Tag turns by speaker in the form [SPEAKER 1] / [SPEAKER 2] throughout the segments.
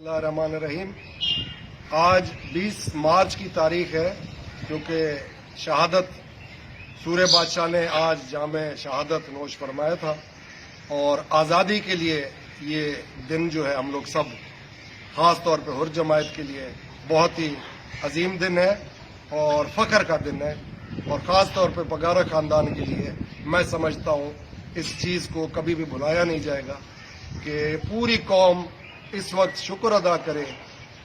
[SPEAKER 1] रहीम। आज 20 मार्च की तारीख है, क्योंकि शहादत सूरे बादशाह ने आज जामे शहादत नोश फरमाया था और आज़ादी के लिए ये दिन जो है हम लोग सब ख़ास तौर पे हुर जमायत के लिए बहुत ही अजीम दिन है और फ़ख्र का दिन है। और ख़ास तौर पे पगारा ख़ानदान के लिए मैं समझता हूँ इस चीज़ को कभी भी भुलाया नहीं जाएगा कि पूरी कौम इस वक्त शुक्र अदा करे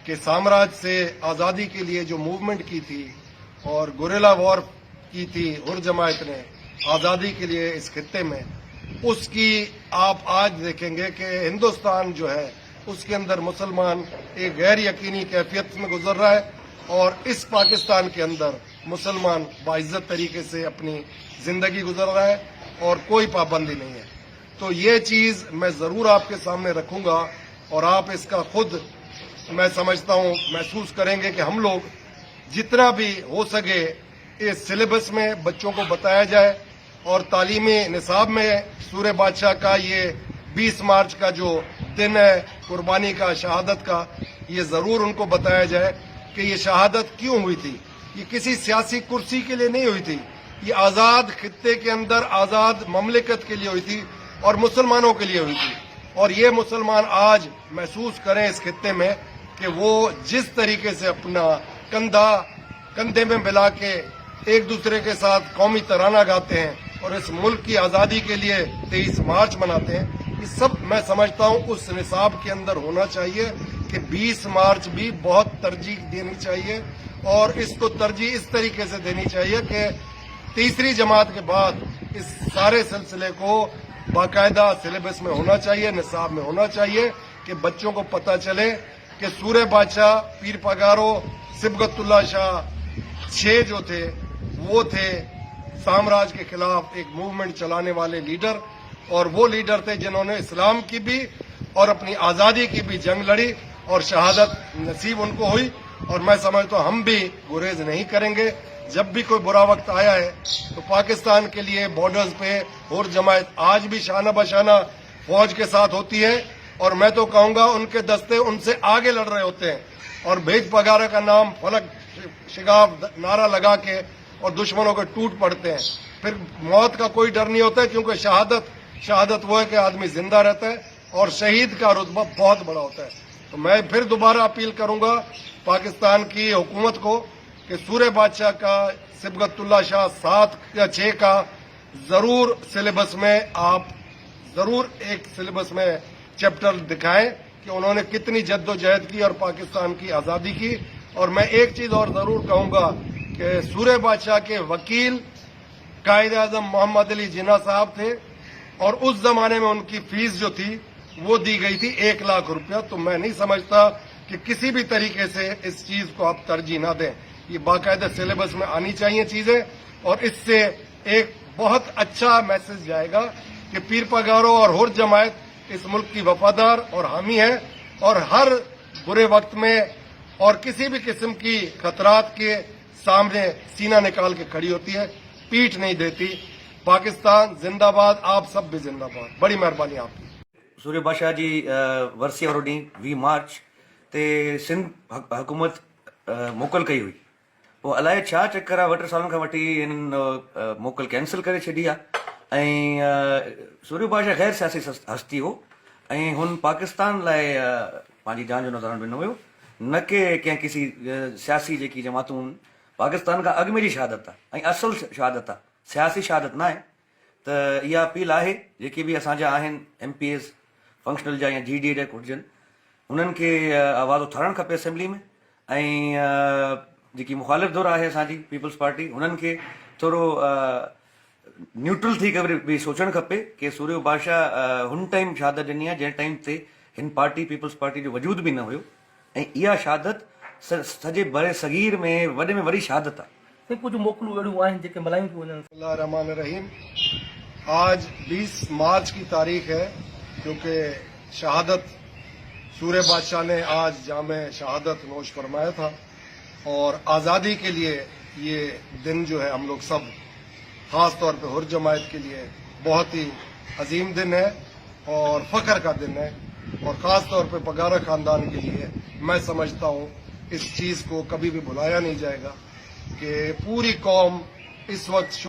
[SPEAKER 1] कि साम्राज्य से आज़ादी के लिए जो मूवमेंट की थी और गुरिल्ला वॉर की थी हुर जमायत ने आज़ादी के लिए इस खित्ते में, उसकी आप आज देखेंगे कि हिंदुस्तान जो है उसके अंदर मुसलमान एक गैर यकीनी कैफियत में गुजर रहा है और इस पाकिस्तान के अंदर मुसलमान बाइज्जत तरीके से अपनी ज़िंदगी गुजर रहा है और कोई पाबंदी नहीं है। तो ये चीज़ मैं ज़रूर आपके सामने रखूँगा और आप इसका खुद मैं समझता हूँ महसूस करेंगे कि हम लोग जितना भी हो सके इस सिलेबस में बच्चों को बताया जाए और तालीमी निसाब में सूरे बादशाह का ये 20 मार्च का जो दिन है कुर्बानी का, शहादत का, ये ज़रूर उनको बताया जाए कि ये शहादत क्यों हुई थी। ये किसी सियासी कुर्सी के लिए नहीं हुई थी, ये आज़ाद खित्ते के अंदर आज़ाद ममलिकत के लिए हुई थी और मुसलमानों के लिए हुई थी। और ये मुसलमान आज महसूस करें इस खित्ते में कि वो जिस तरीके से अपना कंधा कंधे में मिला के एक दूसरे के साथ कौमी तराना गाते हैं और इस मुल्क की आज़ादी के लिए 23 मार्च मनाते हैं, ये सब मैं समझता हूँ उस निसाब के अंदर होना चाहिए कि 20 मार्च भी बहुत तरजीह देनी चाहिए और इसको तरजीह इस तरीके से देनी चाहिए कि तीसरी जमात के बाद इस सारे सिलसिले को बाकायदा सिलेबस में होना चाहिए, निसाब में होना चाहिए कि बच्चों को पता चले कि सूरे बादशाह, पीर पगारो, सिबगतुल्लाह शाह 6 जो थे वो थे साम्राज्य के खिलाफ एक मूवमेंट चलाने वाले लीडर और वो लीडर थे जिन्होंने इस्लाम की भी और अपनी आज़ादी की भी जंग लड़ी और शहादत नसीब उनको हुई। और मैं समझता हूँ हम भी गुरेज नहीं करेंगे। जब भी कोई बुरा वक्त आया है तो पाकिस्तान के लिए बॉर्डर्स पे हुर जमायत आज भी शाना बशाना फौज के साथ होती है और मैं तो कहूँगा उनके दस्ते उनसे आगे लड़ रहे होते हैं और भेज पगारा का नाम फलक शिगाफ नारा लगा के और दुश्मनों के टूट पड़ते हैं। फिर मौत का कोई डर नहीं होता है, क्योंकि शहादत वो है कि आदमी जिंदा रहता है और शहीद का रुतबा बहुत बड़ा होता है। तो मैं फिर दोबारा अपील करूंगा पाकिस्तान की हुकूमत को कि सूरे बादशाह का, सिबगतुल्लाह शाह 7 या 6 का जरूर सिलेबस में आप जरूर एक सिलेबस में चैप्टर दिखाएं कि उन्होंने कितनी जद्दोजहद की और पाकिस्तान की आज़ादी की। और मैं एक चीज़ और ज़रूर कहूँगा कि सूरे बादशाह के वकील कायद-ए-आज़म मोहम्मद अली जिन्ना साहब थे और उस ज़माने में उनकी फीस जो थी वो दी गई थी 1 लाख रुपया। तो मैं नहीं समझता कि किसी भी तरीके से इस चीज़ को आप तरजीह ना दें, ये बाकायदा सिलेबस में आनी चाहिए चीज़ें और इससे एक बहुत अच्छा मैसेज जाएगा कि पीर पगारो और हुर जमायत इस मुल्क की वफादार और हामी है और हर बुरे वक्त में और किसी भी किस्म की खतरात के सामने सीना निकाल के खड़ी होती है, पीठ नहीं देती। पाकिस्तान जिंदाबाद, आप सब भी जिंदाबाद। बड़ी मेहरबानी आपकी।
[SPEAKER 2] सूरे बादशाह जी वरसी वारो ॾींहुं 20 मार्च ते सिंध हुकूमत मोकल कई हुई। पोइ अलाए छा चक्कर आहे, 2 सालनि खां वठी हिननि मोकल कैंसिल करे छॾी आहे ऐं सूरे बादशाह ग़ैर सियासी हस्ती हो ऐं हुन पाकिस्तान लाइ पंहिंजी जान जो नज़रानो ॾिनो हुयो, न कि कंहिं किसी सियासी जेकी जमातूं पाकिस्तान खां अॻु में जी शहादत आहे ऐं असुल शहादत आहे, सियासी शहादत न आहे। त इहा अपील आहे जेके बि असांजा आहिनि MPs फंक्शनल जा या GDA जा हुजनि, उन्हनि खे आवाज़ उथारणु खपे असेंबली में ऐं जेकी मुखालिफ़ धुर आहे असांजी पीपल्स पार्टी, उन्हनि खे थोरो न्यूट्रल थी करे बि सोचणु खपे कि सूरे बादशाह हुन टाइम शहादत ॾिनी आहे जंहिं टाइम ते हिन पार्टी पीपल्स पार्टी जो वजूद बि न हुयो ऐं इहा शहादत सॼे बड़े सगीर में वॾे में वॾी शहादत आहे।
[SPEAKER 3] कुछ मोकलूं अहिड़ियूं आहिनि जेके मल्हायूं थियूं वञनि।
[SPEAKER 1] बिस्मिल्लाहिर्रहमानिर रहीम। आज 20 मार्च की तारीख है, क्योंकि शहादत सूरे बादशाह ने आज जामे शहादत नोश फरमाया था और आज़ादी के लिए ये दिन जो है हम लोग सब ख़ास तौर पे हुर जमायत के लिए बहुत ही अजीम दिन है और फ़ख्र का दिन है और ख़ास तौर पे पगारा ख़ानदान के लिए میں سمجھتا ہوں اس چیز کو کبھی بھی بھلایا نہیں جائے گا کہ پوری قوم اس وقت